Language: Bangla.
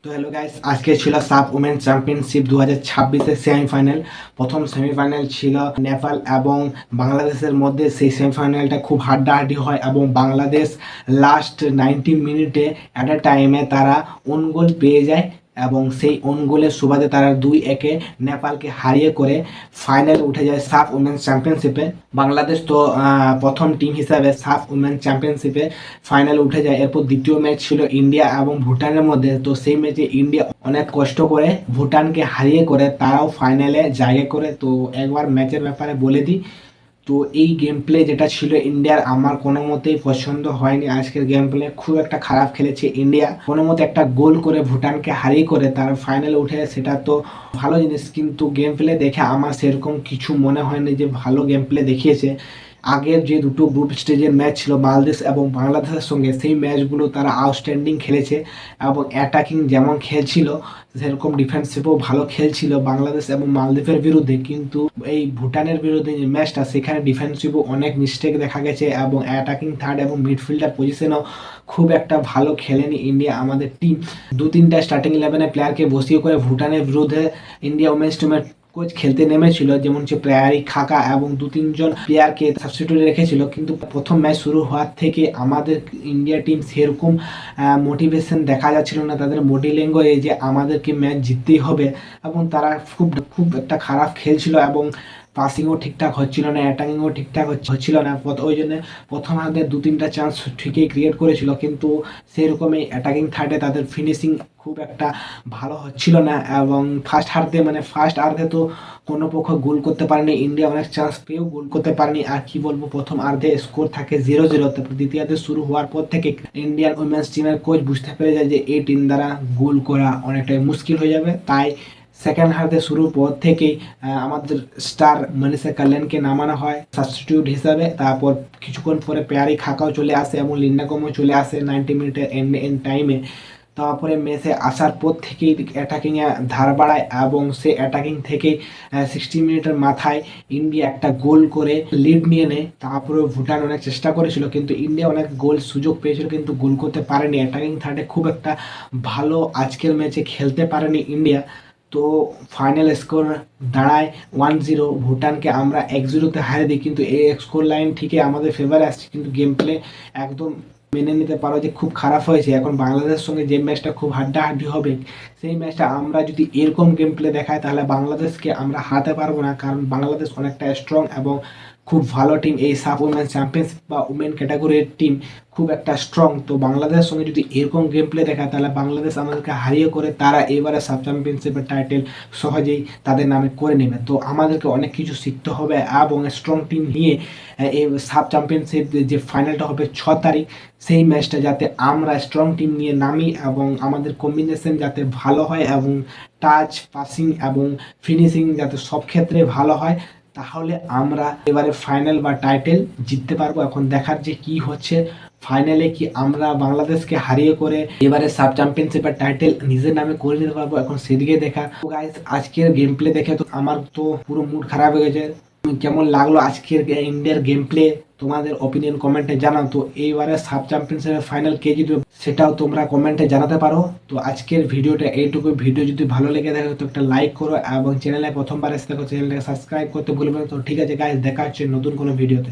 তো হ্যালো গাইস, আজকে ছিল সাফ উমেন চ্যাম্পিয়নশিপ 2026-এর সেমিফাইনাল। প্রথম সেমিফাইনাল ছিল নেপাল এবং বাংলাদেশের মধ্যে। সেই সেমিফাইনালটা খুব হাড্ডাহাড্ডি হয় এবং বাংলাদেশ লাস্ট 90 মিনিটে অ্যাট এ টাইমে তারা ওন গোল পেয়ে যায় এবং সেই ওন গোলের সুবাদে তারা 2-1 নেপালকে হারিয়ে করে ফাইনালে উঠে যায় সাফ উমেন চ্যাম্পিয়নশিপে। বাংলাদেশ তো প্রথম টিম হিসাবে সাফ উমেন চ্যাম্পিয়নশিপে ফাইনালে উঠে যায়। এরপর দ্বিতীয় ম্যাচ ছিল ইন্ডিয়া এবং ভুটানের মধ্যে। তো সেই ম্যাচে ইন্ডিয়া অনেক কষ্ট করে ভুটানকে হারিয়ে করে তারাও ফাইনালে জায়গা করে। তো একবার ম্যাচের ব্যাপারে বলে দিই, তো এই গেম প্লে যেটা ছিল ইন্ডিয়ার আমার কোনো মতেই পছন্দ হয়নি। আজকের গেম প্লে খুব একটা খারাপ খেলেছে ইন্ডিয়া। কোনো মতে একটা গোল করে ভুটানকে হারিয়ে করে তার ফাইনালে উঠে, সেটা তো ভালো জিনিস, কিন্তু গেম প্লে দেখে আমার সেরকম কিছু মনে হয়নি যে ভালো গেম প্লে দেখিয়েছে। আগের যে দুটো গ্রুপ স্টেজের ম্যাচ ছিল বাংলাদেশ এবং বাংলাদেশের সঙ্গে, সেই ম্যাচগুলো তারা আউটস্ট্যান্ডিং খেলেছে এবং অ্যাটাকিং যেমন খেলছিল সেরকম ডিফেন্সিভও ভালো খেলছিল বাংলাদেশ এবং মালদ্বীপের বিরুদ্ধে। কিন্তু এই ভুটানের বিরুদ্ধে যে ম্যাচটা, সেখানে ডিফেন্সিভও অনেক মিস্টেক দেখা গেছে এবং অ্যাটাকিং থার্ড এবং মিডফিল্ডার পজিশনও খুব একটা ভালো খেলেনি ইন্ডিয়া। আমাদের টিম 2-3টা স্টার্টিং 11 প্লেয়ারকে বসিয়ে করে ভুটানের বিরুদ্ধে ইন্ডিয়া উমেন্স টিমের কোচ খেলতে নেমেছিল, যেমন হচ্ছে প্রেয়ারি, খাকা এবং 2-3 জন প্লেয়ারকে সাবস্টিটিউটে রেখেছিল। কিন্তু প্রথম ম্যাচ শুরু হওয়ার থেকে আমাদের ইন্ডিয়া টিম সেরকম মোটিভেশন দেখা যাচ্ছিল না তাদের বডি ল্যাঙ্গুয়েজে যে আমাদেরকে ম্যাচ জিততেই হবে। এবং তারা খুব খুব একটা খারাপ খেলছিল এবং পাসিংও ঠিকঠাক হচ্ছিল না, অ্যাটাকিংও ঠিকঠাক হচ্ছিল না। ওই জন্য প্রথম হাতে 2-3টা চান্স ঠিকই ক্রিয়েট করেছিল, কিন্তু সেরকমই অ্যাটাকিং থার্ডে তাদের ফিনিশিং খুব একটা ভালো হচ্ছিল না। এবং ফার্স্ট আর্ধে তো কোনো পক্ষ গোল করতে পারেনি, ইন্ডিয়া অনেক চান্স পেয়েও গোল করতে পারেনি। আর কি বলবো, প্রথম আর্ধে স্কোর থাকে 0-0। তারপর দ্বিতীয়ার্ধে শুরু হওয়ার পর থেকে ইন্ডিয়ান উইমেন্স টিমের কোচ বুঝতে পেরে যায় যে এই টিম দ্বারা গোল করা অনেকটাই মুশকিল হয়ে যাবে। তাই সেকেন্ড হাফে শুরুর পর থেকেই আমাদের স্টার মনীষা কাল্যাণকে নামানো হয় সাবস্টিটিউট হিসাবে। তারপর কিছুক্ষণ পরে পেয়ারি খাকাও চলে আসে এবং লিন্ডাকমও চলে আসে 90 মিনিটের এন্ড টাইমে। তারপরে ম্যাচে আসার পর থেকেই অ্যাটাকিংয়ে ধার বাড়ায় এবং সে অ্যাটাকিং থেকেই 60 মিনিটের মাথায় ইন্ডিয়া একটা গোল করে লিড নিয়ে নেয়। তারপরে ভুটান অনেক চেষ্টা করেছিল, কিন্তু ইন্ডিয়া অনেক গোল সুযোগ পেয়েছিল কিন্তু গোল করতে পারেনি। অ্যাটাকিং থার্ডে খুব একটা ভালো আজকের ম্যাচে খেলতে পারেনি ইন্ডিয়া। তো ফাইনাল স্কোর দাঁড়ায় 1-0। ভুটানকে আমরা 1-0-তে হারিয়ে দিই, কিন্তু এই স্কোর লাইন ঠিকই আমাদের ফেভারে আসছে, কিন্তু গেম প্লে একদম মেনে নিতে পারো যে খুব খারাপ হয়েছে। এখন বাংলাদেশের সঙ্গে যে ম্যাচটা খুব হাড্ডাহাড্ডি হবে, সেই ম্যাচটা আমরা যদি এরকম গেম প্লে দেখাই তাহলে বাংলাদেশকে আমরা হারাতে পারবো না, কারণ বাংলাদেশ অনেকটা স্ট্রং এবং খুব ভালো টিম। এই সাফ উমেন চ্যাম্পিয়নশিপ বা উমেন ক্যাটাগরির টিম খুব একটা স্ট্রং। তো বাংলাদেশের সঙ্গে যদি এরকম গেম প্লে দেখায় তাহলে বাংলাদেশ আমাদেরকে হারিয়ে করে তারা এবারে সাব চ্যাম্পিয়নশিপের টাইটেল সহজেই তাদের নামে করে নেবে। তো আমাদেরকে অনেক কিছু শিখতে হবে এবং স্ট্রং টিম নিয়ে এই সাব চ্যাম্পিয়নশিপ যে ফাইনালটা হবে 6 তারিখ, সেই ম্যাচটা যাতে আমরা স্ট্রং টিম নিয়ে নামি এবং আমাদের কম্বিনেশন যাতে ভালো হয় এবং টাচ, পাসিং এবং ফিনিশিং যাতে সব ক্ষেত্রে ভালো হয়, তাহলে আমরা এবারে ফাইনাল বা টাইটেল জিততে পারবো। এখন দেখার যে কি হচ্ছে, ফাইনালে কি আমরা বাংলাদেশকে হারিয়ে করে এবারে সাব চ্যাম্পিয়নশিপের টাইটেল নিজের নামে করে নিতে পারবো, এখন সেদিকে দেখা। তো গাইস, আজকের গেম প্লে দেখে তো আমার তো পুরো মুড খারাপ হয়ে গেছে। কেমন লাগলো আজকের ইন্ডিয়ার গেম প্লে, তোমাদের অপিনিয়ন কমেন্টে জানাও। তো এইবারে সাব চ্যাম্পিয়নশিপের ফাইনাল কে জিতবে সেটাও তোমরা কমেন্টে জানাতে পারো। তো আজকের ভিডিওটা এইটুকু। ভিডিও যদি ভালো লেগে থাকে তো একটা লাইক করো এবং চ্যানেলে প্রথমবার এসে থাকো চ্যানেলটাকে সাবস্ক্রাইব করতে ভুলবে না। তো ঠিক আছে গাইস, দেখা হচ্ছে নতুন কোনো ভিডিওতে।